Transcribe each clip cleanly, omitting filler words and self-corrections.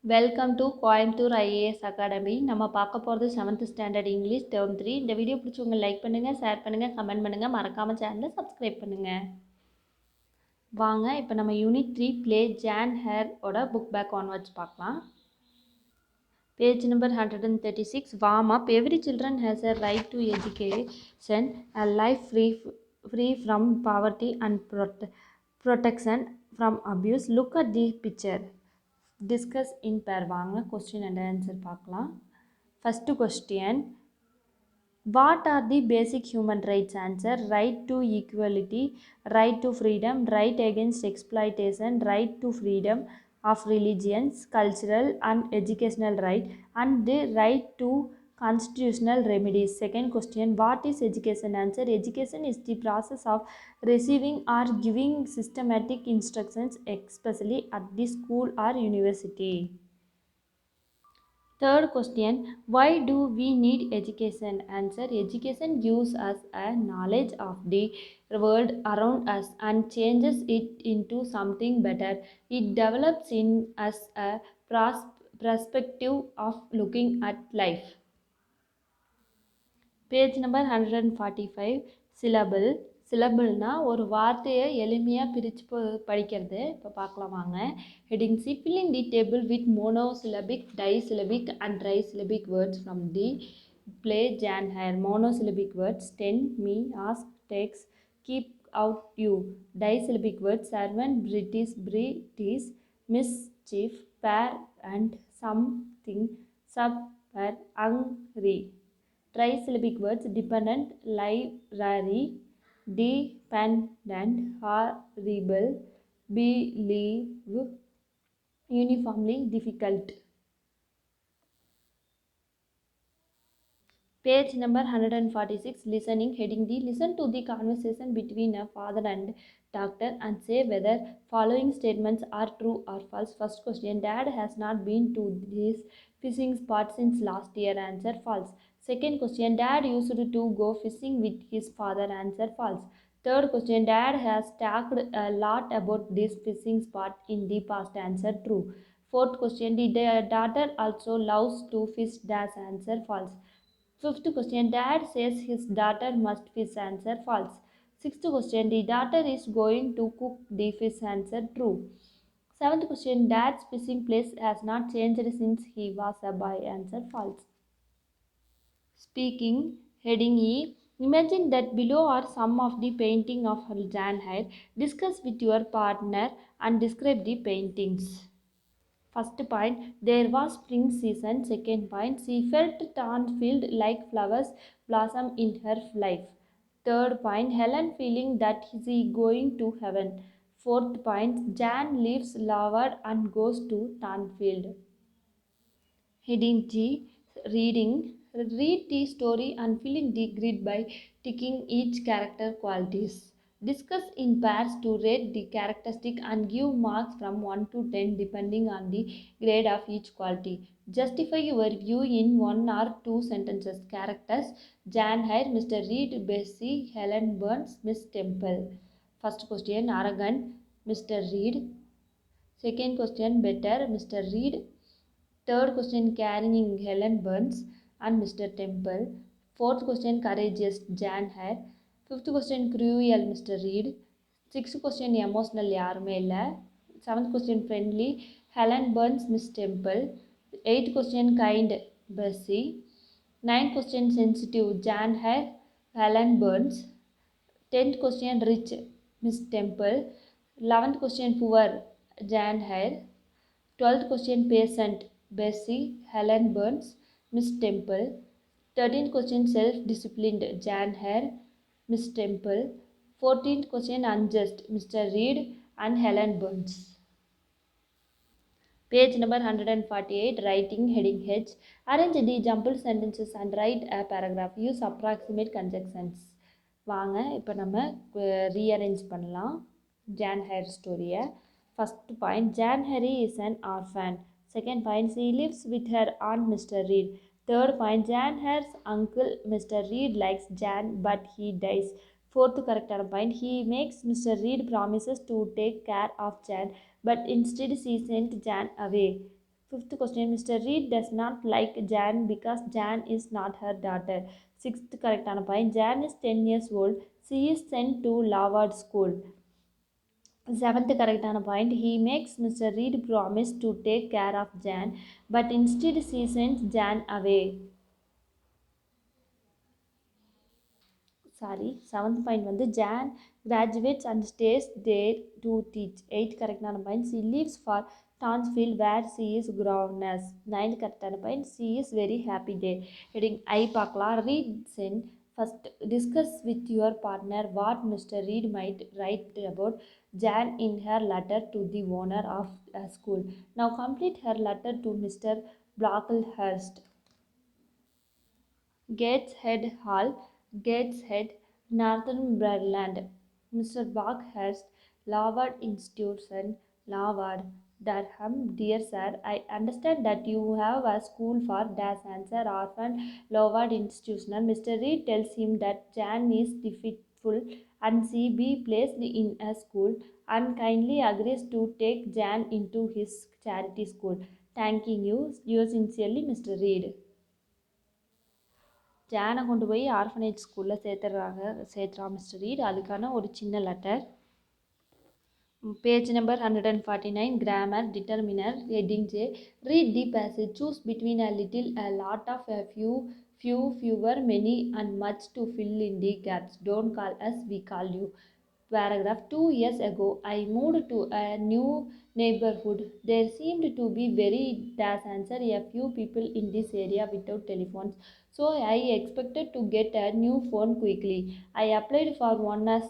Welcome to Coimbatore IAS academy. நம்ம பார்க்க போகிறது 7th ஸ்டாண்டர்ட் இங்கிலீஷ் டேர்ம் 3. இந்த வீடியோ பிடிச்சவங்க லைக் பண்ணுங்கள், ஷேர் பண்ணுங்கள், கமெண்ட் பண்ணுங்கள், மறக்காமல் சேனலை சப்ஸ்கிரைப் பண்ணுங்கள். வாங்க இப்போ நம்ம யூனிட் 3 ப்ளே ஜான் ஹேரோட புக் பேக் ஆன்வர்ட்ஸ் பார்க்கலாம். Page number 136. Warm up. Every children has a right to education, a life free from poverty and protection from abuse. Look at the picture. Discuss in pair. வாங்க question and answer பார்க்கலாம். First question. What are the basic human rights? Answer: right to equality, right to freedom, right against exploitation, right to freedom of religions, cultural and educational right, and the right to constitutional remedies. Second question, what is education? Answer: education is the process of receiving or giving systematic instructions, especially at the school or university. Third question, why do we need education? Answer: education gives us a knowledge of the world around us and changes it into something better. It develops in us a perspective of looking at life. Page number 145. Syllable. சிலபிள்னா ஒரு வார்த்தையை எளிமையாக பிரித்து படிக்கிறது. இப்போ பார்க்கலாம் வாங்க. Heading C, filling the table with monosyllabic, disyllabic and trisyllabic words from the play Jan hare. Monosyllabic words: ten, me, ask, takes, keep out, you. Disyllabic words: servant, British, mischief, bear and something, supper, hungry. Trisyllabic words: dependent, library, dependent, horrible, believe, uniformly, difficult. Page number 146. Listening. Heading D. Listen to the conversation between a father and doctor and say whether following statements are true or false. First question, Dad has not been to this fishing spot since last year. Answer: false. Second question, Dad used to go fishing with his father. Answer: false. Third question, Dad has talked a lot about this fishing spot in the past. Answer: true. Fourth question, the daughter also loves to fish. Dash. Answer: false. Fifth question, Dad says his daughter must fish. Answer: false. Sixth question, the daughter is going to cook the fish. Answer: true. Seventh question, Dad's fishing place has not changed since he was a boy. Answer: false. Speaking. Heading E. Imagine that below are some of the painting of Jan Eyre. Discuss with your partner and describe the paintings. First point, there was spring season. Second point, she felt filled like flowers blossom in her life. Third point, Helen feeling that she going to heaven. Fourth point, Jan leaves Lover and goes to Tanfield. Heading G. Reading. Read the story and fill in the grid by ticking each character qualities. Discuss in pairs to rate the characteristic and give marks from 1 to 10 depending on the grade of each quality. Justify your view in 1 or 2 sentences. Characters: Jan Eyre, Mr. Reed, Bessie, Helen Burns, Miss Temple. First question, arrogant, Mr. Reed. Second question, better, Mr. Reed. Third question, carrying, Helen Burns and Mr. Temple. Fourth question, courageous, Jan Eyre. Fifth question, cruel, Mr. Reed. Sixth question, emotional, யாருமே இல்லை. Seventh question, friendly, Helen Burns, Miss Temple. Eighth question, kind, Bessie. Ninth question, sensitive, Jan Eyre, Helen Burns. 10th question, rich, Miss Temple. 11th question, poor, Jan Eyre. 12th question, patient, Bessie, Helen Burns, Miss Temple. 13th question, self-disciplined, Jan Eyre, Miss Temple. 14th question, unjust, Mr. Reed and Helen Burns. Page number 148. Writing. Heading H. Arrange the jumbled sentences and write a paragraph. Use approximate conjunctions. வாங்க இப்போ நம்ம rearrange பண்ணலாம் John hair ஸ்டோரியை. First point, Jan Eyre is an orphan. Second point, she lives with her aunt Mr. Reed. Third point, Jan Eyre's uncle Mr. Reed likes Jan but he dies. Fourth character point, he makes Mr. Reed promises to take care of Jan but instead she sent Jan away. Fifth question, Mr. Reed does not like Jan because Jan is not her daughter. Sixth correct point, Jan is 10 years old. She is sent to Larvard School. Seventh correct point, he makes Mr. Reed promise to take care of Jan, but instead she sends Jan away. Seventh point வந்து Jan graduates and stays there to teach. Eighth correctaன point, she leaves for Townsville where she is governess. Ninth correctaன point, she is very happy there. Heading I பார்க்கலாம். Read send. First, discuss with your partner what Mr. Reed might write about Jan in her letter to the owner of a school. Now complete her letter to Mr. Brocklehurst. Gateshead Hall, Gateshead, Northumberland. Mr. Barkhurst, Larvard Institution, Larvard, Durham. Dear Sir, I understand that you have a school for dash answer orphan Larvard Institutional. Mr. Reed tells him that Jan is defeatful and she be placed in a school and kindly agrees to take Jan into his charity school. Thanking you, yours sincerely, Mr. Reed. ஜானை கொண்டு போய் orphanage ஸ்கூலில் சேர்த்துறான் mister read. அதுக்கான ஒரு சின்ன letter. Page number 149, grammar, determiner, heading J. Read the passage. Choose between a little, a lot of, a few, fewer, many, and much to fill in the gaps. Don't call us, we call you. Paragraph. 2 years ago, I moved to a new neighborhood. There seemed to be very dash answer a few people in this area without telephones. So I expected to get a new phone quickly. I applied for one as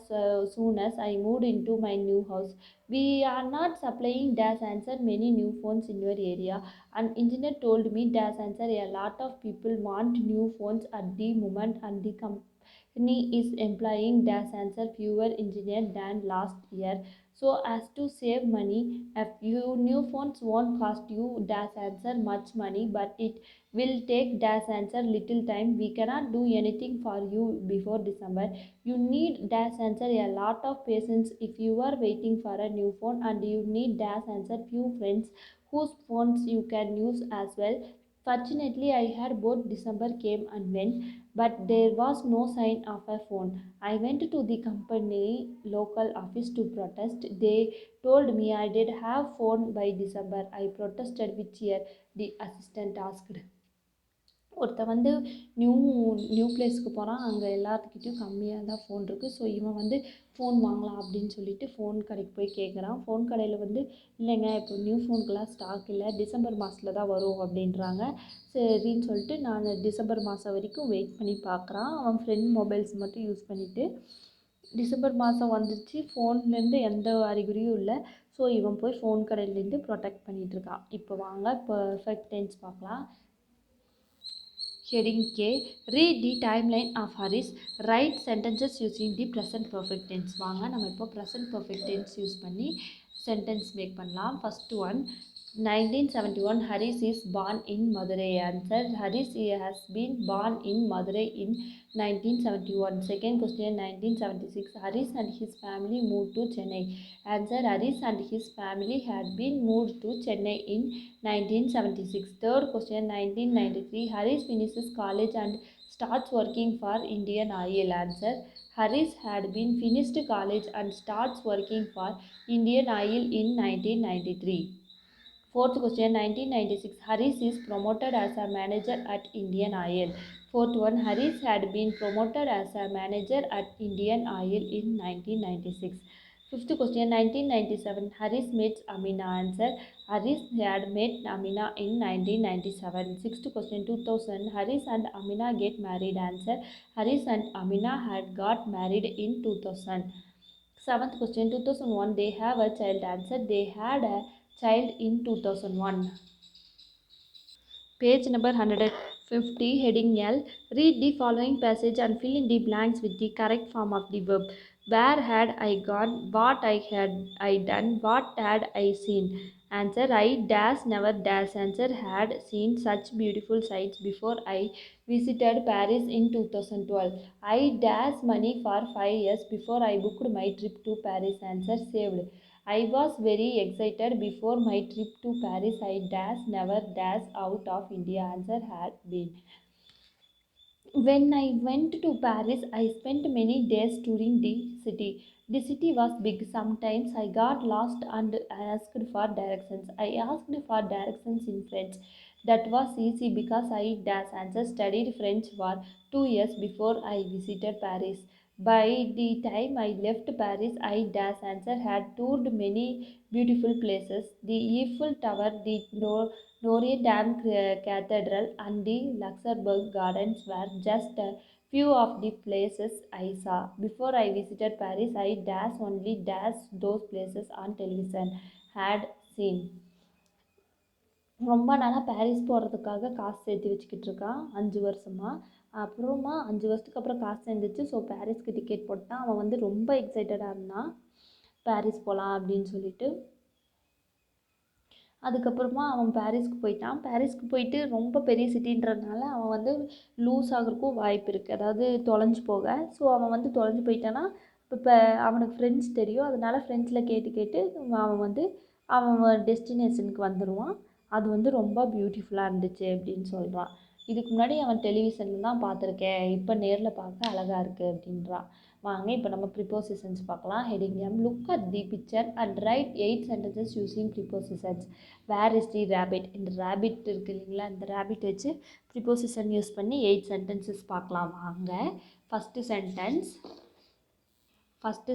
soon as I moved into my new house. We are not supplying dash answer many new phones in your area. An engineer told me dash answer a lot of people want new phones at the moment and the company is employing dash answer fewer engineers than last year. So as to save money, a few new phones won't cost you dash answer much money, but it will take dash answer little time. We cannot do anything for you before December. You need dash answer a lot of patience if you are waiting for a new phone, and you need dash answer few friends whose phones you can use as well. Fortunately, I had both. December came and went, but there was no sign of a phone. I went to the company local office to protest. They told me I did have phone by December. I protested which year, the assistant asked. ஒருத்தன் வந்து new new பிளேஸ்க்கு போகிறான். அங்கே எல்லாத்துக்கிட்டையும் கம்மியாக தான் phone இருக்குது. So இவன் வந்து ஃபோன் வாங்கலாம் அப்படின்னு சொல்லிட்டு ஃபோன் கடைக்கு போய் கேட்குறான். ஃபோன் கடையில் வந்து இல்லைங்க இப்போ நியூ ஃபோனுக்கெலாம் ஸ்டாக் இல்லை, டிசம்பர் மாதத்தில் தான் வரும் அப்படின்றாங்க. சரின்னு சொல்லிட்டு நான் டிசம்பர் மாதம் வரைக்கும் வெயிட் பண்ணி பார்க்குறான். அவன் ஃப்ரெண்ட் மொபைல்ஸ் மட்டும் யூஸ் பண்ணிவிட்டு டிசம்பர் மாதம் வந்துச்சு, ஃபோன்லேருந்து எந்த அறிகுறியும் இல்லை. ஸோ இவன் போய் ஃபோன் கடையிலேருந்து ப்ரொடெக்ட் பண்ணிகிட்ருக்கான். இப்போ வாங்க பர்ஃபெக்ட் டென்ஸ் பார்க்கலாம். Heading K. Read the timeline of Harris. Write sentences using the present perfect tense. வாங்க நம்ம இப்போ present perfect tense யூஸ் பண்ணி sentence make பண்ணலாம். First one, 1971 Harris is born in Madurai. Answer, Harris has been born in Madurai in 1971. Second question, 1976 Harris and his family moved to Chennai. Answer, Harris and his family had been moved to Chennai in 1976. Third question, 1993 Harris finishes college and starts working for Indian Oil. Answer, Harris had been finished college and starts working for Indian Oil in 1993. Fourth question, 1996 Harris is promoted as a manager at Indian Oil. Fourth one, Harris had been promoted as a manager at Indian Oil in 1996. Fifth question, 1997 Harris meets Amina. Answer, Harris had met Amina in 1997. Sixth question, 2000 Harris and Amina get married. Answer, Harris and Amina had got married in 2000. Seventh question, 2001 they have a child. Answer, they had a child in 2001. Page number 150, heading L. Read the following passage and fill in the blanks with the correct form of the verb. Where had I gone? What had I done? What had I seen? Answer, I dash never dash. Answer, had seen such beautiful sights before I visited Paris in 2012. I dash money for 5 years before I booked my trip to Paris. Answer, saved. I was very excited before my trip to Paris. I dash never dash out of India. Answer had been. When I went to Paris, I spent many days touring the city. The city was big. Sometimes I got lost and asked for directions. I asked for directions in French. That was easy because I dash answer studied French for 2 years before I visited Paris. By the time I left Paris, I dash answer had toured many beautiful places. The Eiffel Tower, the Notre Dame Cathedral, and the Luxembourg Gardens were just a few of the places I saw. Before I visited Paris, I dash only dash those places on television had seen. ரொம்ப நாளாக Paris போகிறதுக்காக காசு சேர்த்து வச்சுக்கிட்டு இருக்கான் 5 வருஷமாக. அப்புறமா 5 வருஷத்துக்கு அப்புறம் காசு சேர்ந்துச்சு. ஸோ பாரிஸ்க்கு டிக்கெட் போட்டான். அவன் வந்து ரொம்ப எக்ஸைட்டடாக இருந்தான் பாரிஸ் போகலாம் அப்படின்னு சொல்லிட்டு. அதுக்கப்புறமா அவன் பாரிஸ்க்கு போயிட்டான். பாரிஸ்க்கு போயிட்டு ரொம்ப பெரிய சிட்டின்றதுனால அவன் வந்து லூஸ் ஆகிறதுக்கும் வாய்ப்பு இருக்குது, அதாவது தொலைஞ்சு போக. ஸோ அவன் வந்து தொலைஞ்சு போயிட்டான்னா இப்போ அவனுக்கு ஃப்ரெண்ட்ஸ் தெரியும். அதனால் ஃப்ரெண்ட்ஸில் கேட்டு கேட்டு அவன் வந்து அவன் டெஸ்டினேஷனுக்கு வந்துடுவான். அது வந்து ரொம்ப பியூட்டிஃபுல்லாக இருந்துச்சு அப்படின்னு சொல்கிறான். இதுக்கு முன்னாடி அவன் டெலிவிஷனில் தான் பார்த்துருக்கேன், இப்போ நேரில் பார்க்க அழகாக இருக்குது அப்படின்றான். வாங்க இப்போ நம்ம ப்ரிப்போசிஷன்ஸ் பார்க்கலாம். Heading name look at the picture and write 8 sentences using prepositions. Where is the rabbit? இந்த ரேபிட் இருக்குது இல்லைங்களா, இந்த ரேபிட் வச்சு ப்ரிப்போசிஷன் யூஸ் பண்ணி 8 sentences பார்க்கலாம் வாங்க. First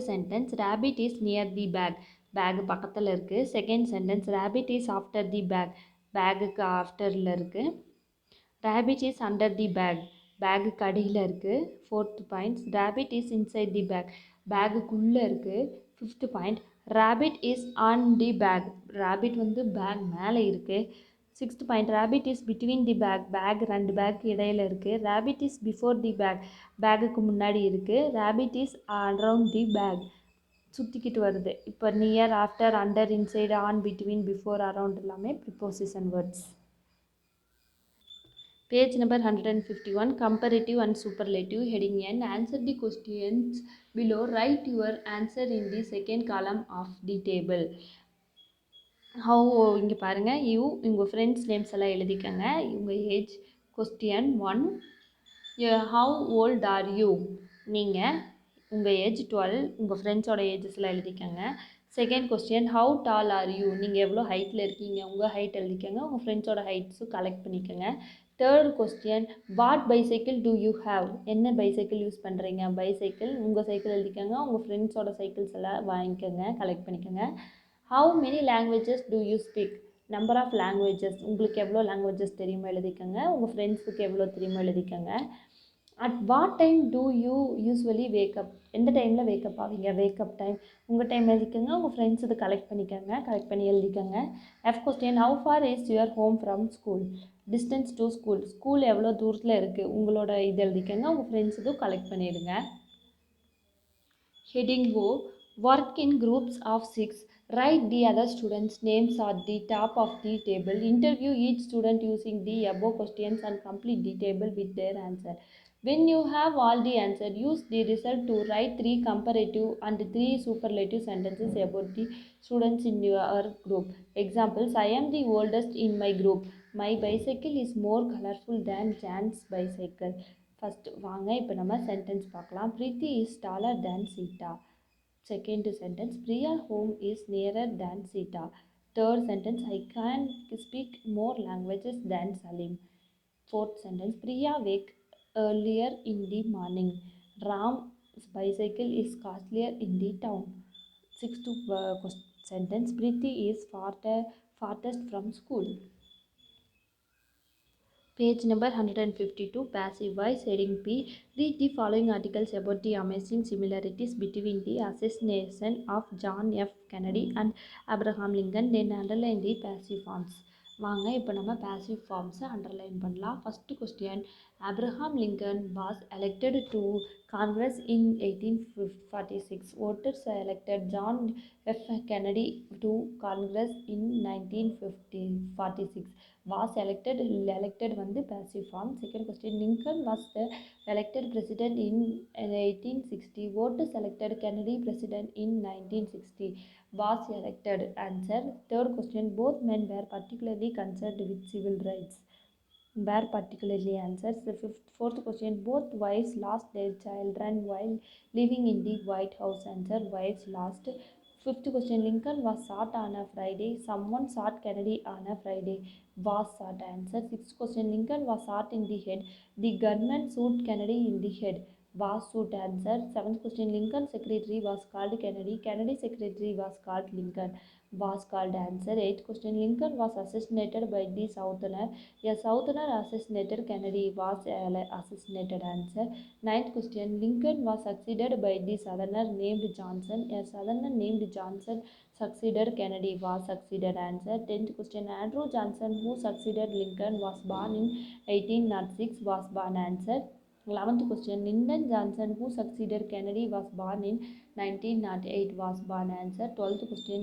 sentence rabbit is near the bag. Bag பக்கத்தில் இருக்குது. Second sentence rabbit is after the bag. பேக்குக்கு ஆஃப்டரில் இருக்குது. Rabbit is under the bag. பேக்குக்கு அடியில் இருக்குது. Fourth point rabbit is inside the bag. பேக்குக்குள்ளே இருக்குது. Fifth point rabbit is on the bag. Rabbit வந்து பேக் மேலே இருக்குது. Sixth point rabbit is between the bag. Bag 2 bag இடையில இருக்குது. Rabbit is before the bag. பேக்குக்கு முன்னாடி இருக்குது. Rabbit is around the bag. சுற்றிக்கிட்டு வருது. இப்போ near, after, under, inside, on, between, before, around எல்லாமே preposition words. Page number 151, comparative and superlative. Heading N, answer the questions below. Write your answer in the second column of the table. How இங்கே பாருங்கள், உங்கள் friends names எல்லாம் எழுதிக்கங்க. உங்கள் age. Question 1, how old are you? நீங்கள் உங்கள் age 12. உங்கள் ஃப்ரெண்ட்ஸோட ஏஜஸ்லாம் எழுதிக்கங்க. Second question, how tall are you? நீங்கள் எவ்வளோ ஹைட்டில் இருக்கீங்க? உங்கள் ஹைட் எழுதிக்கங்க. உங்கள் ஃப்ரெண்ட்ஸோட ஹைட்ஸும் கலெக்ட் பண்ணிக்கோங்க. Third question, what bicycle do you have? என்ன பைசைக்கிள் யூஸ் பண்ணுறீங்க? பைசைக்கிள். உங்கள் சைக்கிள் எழுதிக்கோங்க. உங்கள் ஃப்ரெண்ட்ஸோட சைக்கிள்ஸ் எல்லாம் வாங்கிக்கோங்க, கலெக்ட் பண்ணிக்கோங்க. How many languages do you speak? Number of languages. உங்களுக்கு எவ்வளோ லாங்குவேஜஸ் தெரியுமோ எழுதிக்கோங்க. உங்கள் ஃப்ரெண்ட்ஸுக்கு எவ்வளோ தெரியுமோ எழுதிக்கோங்க. At what time do you usually wake up? எந்த டைமில் வேக்கப் ஆவீங்க? Wake up time. உங்கள் டைம் எழுதிக்கோங்க. உங்கள் ஃப்ரெண்ட்ஸ் இது கலெக்ட் பண்ணி எழுதிக்கோங்க. F question, how for is your home from school? Distance to school. School எவ்வளோ தூரத்தில் இருக்குது? உங்களோட இது எழுதிக்கோங்க. உங்கள் ஃப்ரெண்ட்ஸ் இதுவும் கலெக்ட் பண்ணிடுங்க. Heading O, work in groups of 6. Write the other students' names at the top of the table. Interview each student using the above questions and complete the table with their answer. When you have all the answer, use the result to write 3 comparative and 3 superlative sentences about the students in your group. Examples, I am the oldest in my group. My bicycle is more colorful than Jan's bicycle. First வாங்க இப்போ நம்ம sentence பார்க்கலாம். Preethi is taller than Sita. Second sentence, Priya home is nearer than Sita. Third sentence, I can speak more languages than Salim. Fourth sentence, Priya wake earlier in the morning. Ram's bicycle is costlier in the town. Sixth sentence, Preeti is farthest from school. Page number 152, passive voice. Heading P, read the following articles about the amazing similarities between the assassination of John F. Kennedy and Abraham Lincoln. Then underline the passive forms. வாங்க இப்போ நம்ம passive forms underline பண்ணலாம். First question, Abraham Lincoln was elected to Congress in 1846. Voters elected John F. Kennedy to Congress in 1946. Was elected வந்து passive form. Second question, Lincoln was the elected president in 1860. Voters elected Kennedy president in 1960. Was elected. Answer. Third question, both men were particularly concerned with civil rights. Where particularly. Answers. The fourth question, both wives lost their children while living in the White House. Answer. Wives lost. Fifth question, Lincoln was shot on a Friday. Someone shot Kennedy on a Friday. Was shot. Answer. Sixth question, Lincoln was shot in the head. The gunman shot Kennedy in the head. Was shot. Answer. Seventh question, Lincoln secretary was called Kennedy. Kennedy secretary was called Lincoln. Was called. Answer. Eighth question, Lincoln was assassinated by the Southerner. A Southerner assassinated Kennedy. Was assassinated. Answer. Ninth question, Lincoln was succeeded by the Southerner named Johnson. A Southerner named Johnson succeeded Kennedy. Was succeeded. Answer. Tenth question, Andrew Johnson, who succeeded Lincoln, was born in 1806. Was born. Answer. 11th question, Lyndon Johnson, who succeeded Kennedy, was born in 1908. Was born. Answer. 12th question,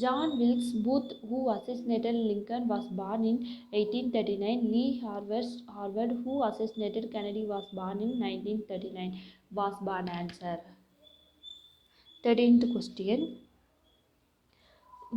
John Wilkes Booth, who assassinated Lincoln, was born in 1839. Lee Harvard, who assassinated Kennedy, was born in 1939. Was born. Answer. 13th question,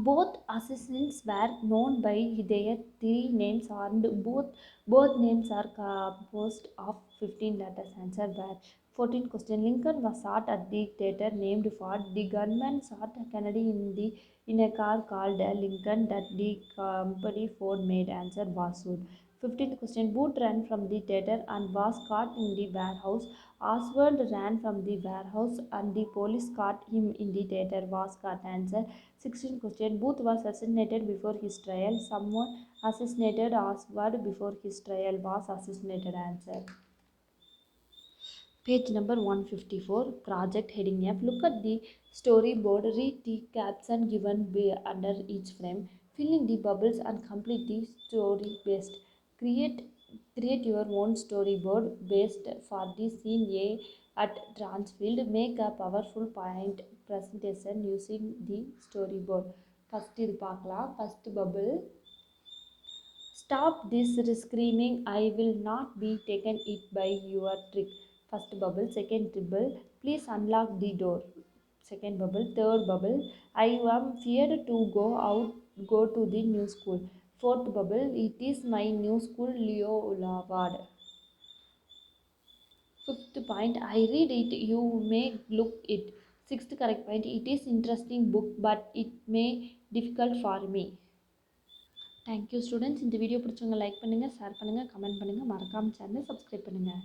both assassins were known by their three names and both names are composed of 15 letters. Answer. Where. 14th question, Lincoln was shot at the theater named Ford. The gunman shot Kennedy in a car called Lincoln that the company Ford made. Answer. Was sued. 15th question, Booth ran from the theater and was caught in the warehouse. Oswald ran from the warehouse and the police caught him in the theater. Was caught. Answer. 16th question, Booth was assassinated before his trial. Someone assassinated Oswald before his trial. Was assassinated. Answer. Page number 154, project heading F. Look at the storyboard, read the caption given under each frame, fill in the bubbles and complete the story based. Create your own storyboard based for the scene A at Transfield. Make a PowerPoint point presentation using the storyboard. First இது பார்க்கலாம். First bubble. Stop this screaming, I will not be taken it by your trick. First bubble. Second bubble, please unlock the door. Second bubble. Third bubble, I am feared to go to the new school. Fourth bubble, it is my new school, Leo Lavard. Fifth point, I read it, you may look it. Sixth correct point, it is interesting book but it may difficult for me. Thank you students. இந்த video பிடிச்சவங்க like பண்ணுங்கள், share பண்ணுங்கள், comment பண்ணுங்கள், மறக்காமல் சேனலை subscribe பண்ணுங்கள்.